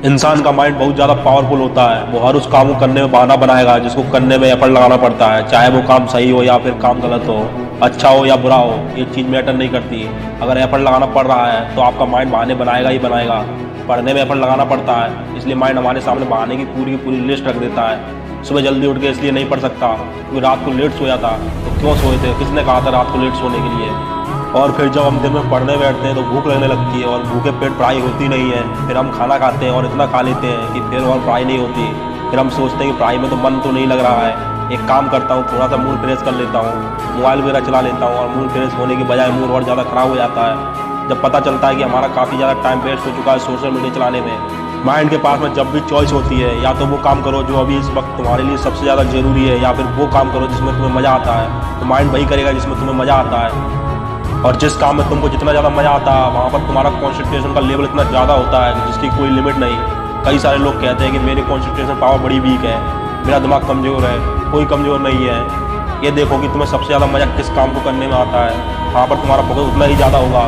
इंसान का माइंड बहुत ज़्यादा पावरफुल होता है। वो हर उस काम को करने में बहाना बनाएगा जिसको करने में एफर्ट लगाना पड़ता है, चाहे वो काम सही हो या फिर काम गलत हो, अच्छा हो या बुरा हो, ये चीज़ मैटर नहीं करती। अगर एफर्ट लगाना पड़ रहा है तो आपका माइंड बहाने बनाएगा ही बनाएगा। पढ़ने में एफर्ट लगाना पड़ता है, इसलिए माइंड हमारे सामने बहाने की पूरी लिस्ट रख देता है। सुबह जल्दी उठ के इसलिए नहीं पढ़ सकता क्योंकि रात को लेट सोया था। तो क्यों सोए थे, किसने कहा था रात को लेट सोने के लिए? और फिर जब हम दिन में पढ़ने बैठते हैं तो भूख लगने लगती है और भूखे पेट पढ़ाई होती नहीं है। फिर हम खाना खाते हैं और इतना खा लेते हैं कि फिर और पढ़ाई नहीं होती। फिर हम सोचते हैं कि पढ़ाई में तो मन तो नहीं लग रहा है, एक काम करता हूँ, थोड़ा सा मूड फ्रेश कर लेता हूँ, मोबाइल वगैरह चला लेता हूँ, और मूड फ्रेश होने के बजाय मूड और ज़्यादा ख़राब हो जाता है। जब पता चलता है कि हमारा काफ़ी ज़्यादा टाइम वेस्ट हो चुका है सोशल मीडिया चलाने में। माइंड के पास में जब भी चॉइस होती है, या तो वो काम करो जो अभी इस वक्त तुम्हारे लिए सबसे ज़्यादा ज़रूरी है, या फिर वो काम करो जिसमें तुम्हें मज़ा आता है, तो माइंड वही करेगा जिसमें तुम्हें मज़ा आता है। और जिस काम में तुमको जितना ज़्यादा मज़ा आता है वहाँ पर तुम्हारा कॉन्सेंट्रेशन का लेवल इतना ज़्यादा होता है जिसकी कोई लिमिट नहीं। कई सारे लोग कहते हैं कि मेरी कॉन्सेंट्रेशन पावर बड़ी वीक है, मेरा दिमाग कमज़ोर है। कोई कमज़ोर नहीं है। ये देखो कि तुम्हें सबसे ज़्यादा मज़ा किस काम को करने में आता है, वहाँ पर तुम्हारा फोकस उतना ही ज़्यादा होगा,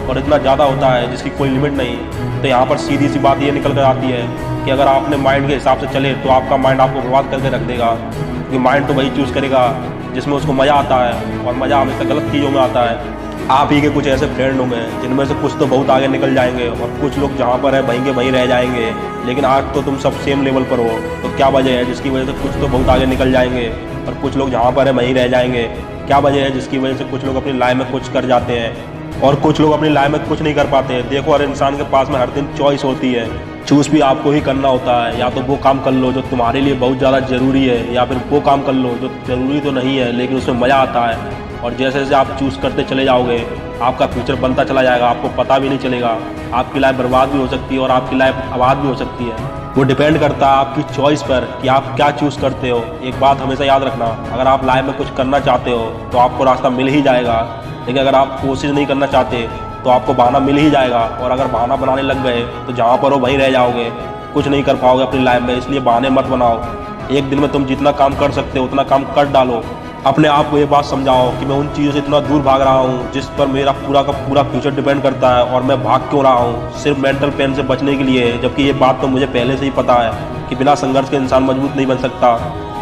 और इतना ज़्यादा होता है जिसकी कोई लिमिट नहीं। तो यहाँ पर सीधी सी बात ये निकल कर आती है कि अगर आप अपने माइंड के हिसाब से चले तो आपका माइंड आपको बर्बाद करके रख देगा। क्योंकि माइंड तो वही चूज़ करेगा जिसमें उसको मज़ा आता है, और मज़ा हमेशा गलत चीज़ों में आता है। आप ही के कुछ ऐसे फ्रेंड होंगे जिनमें से कुछ तो बहुत आगे निकल जाएंगे, और कुछ लोग जहाँ पर है वहीं के वहीं रह जाएंगे। लेकिन आज तो तुम सब सेम लेवल पर हो, तो क्या वजह है जिसकी वजह से कुछ तो बहुत आगे निकल जाएंगे और कुछ लोग जहाँ पर है वहीं रह जाएंगे? क्या वजह है जिसकी वजह से कुछ लोग अपनी लाइफ में कुछ कर जाते हैं और कुछ लोग अपनी लाइफ में कुछ नहीं कर पाते? देखो, हर इंसान के पास में हर दिन चॉइस होती है। चूज़ भी आपको ही करना होता है। या तो वो काम कर लो जो तुम्हारे लिए बहुत ज़्यादा ज़रूरी है, या फिर वो काम कर लो जो ज़रूरी तो नहीं है लेकिन उसमें मज़ा आता है। और जैसे जैसे आप चूज़ करते चले जाओगे आपका फ्यूचर बनता चला जाएगा, आपको पता भी नहीं चलेगा। आपकी लाइफ बर्बाद भी हो सकती है और आपकी लाइफ आबाद भी हो सकती है। वो डिपेंड करता है आपकी चॉइस पर कि आप क्या चूज़ करते हो। एक बात हमेशा याद रखना, अगर आप लाइफ में कुछ करना चाहते हो तो आपको रास्ता मिल ही जाएगा। लेकिन अगर आप कोशिश नहीं करना चाहते तो आपको बहाना मिल ही जाएगा, और अगर बहाना बनाने लग गए तो जहाँ पर हो वहीं रह जाओगे, कुछ नहीं कर पाओगे अपनी लाइफ में। इसलिए बहाने मत बनाओ। एक दिन में तुम जितना काम कर सकते हो उतना काम कर डालो। अपने आप को ये बात समझाओ कि मैं उन चीज़ों से इतना दूर भाग रहा हूँ जिस पर मेरा पूरा का पूरा फ्यूचर डिपेंड करता है, और मैं भाग क्यों रहा हूँ सिर्फ मेंटल पेन से बचने के लिए। जबकि ये बात तो मुझे पहले से ही पता है कि बिना संघर्ष के इंसान मजबूत नहीं बन सकता।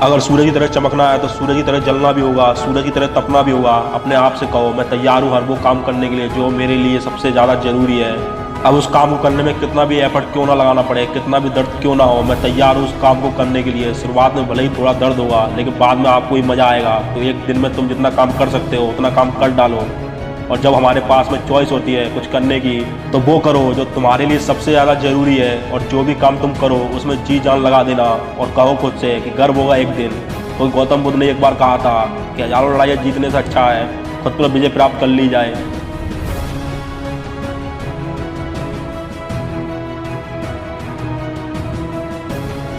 अगर सूरज की तरह चमकना है तो सूरज की तरह जलना भी होगा, सूरज की तरह तपना भी होगा। अपने आप से कहो, मैं तैयार हूँ हर वो काम करने के लिए जो मेरे लिए सबसे ज़्यादा ज़रूरी है। अब उस काम को करने में कितना भी एफर्ट क्यों ना लगाना पड़े, कितना भी दर्द क्यों ना हो, मैं तैयार हूँ उस काम को करने के लिए। शुरुआत में भले ही थोड़ा दर्द होगा लेकिन बाद में आपको ही मज़ा आएगा। तो एक दिन में तुम जितना काम कर सकते हो उतना काम कर डालो। और जब हमारे पास में चॉइस होती है कुछ करने की तो वो करो जो तुम्हारे लिए सबसे ज़्यादा ज़रूरी है। और जो भी काम तुम करो उसमें जी जान लगा देना, और कहो खुद से कि गर्व होगा एक दिन। तो गौतम बुद्ध ने एक बार कहा था कि हजारों लड़ाइयाँ जीतने से अच्छा है खुद पर विजय प्राप्त कर ली जाए।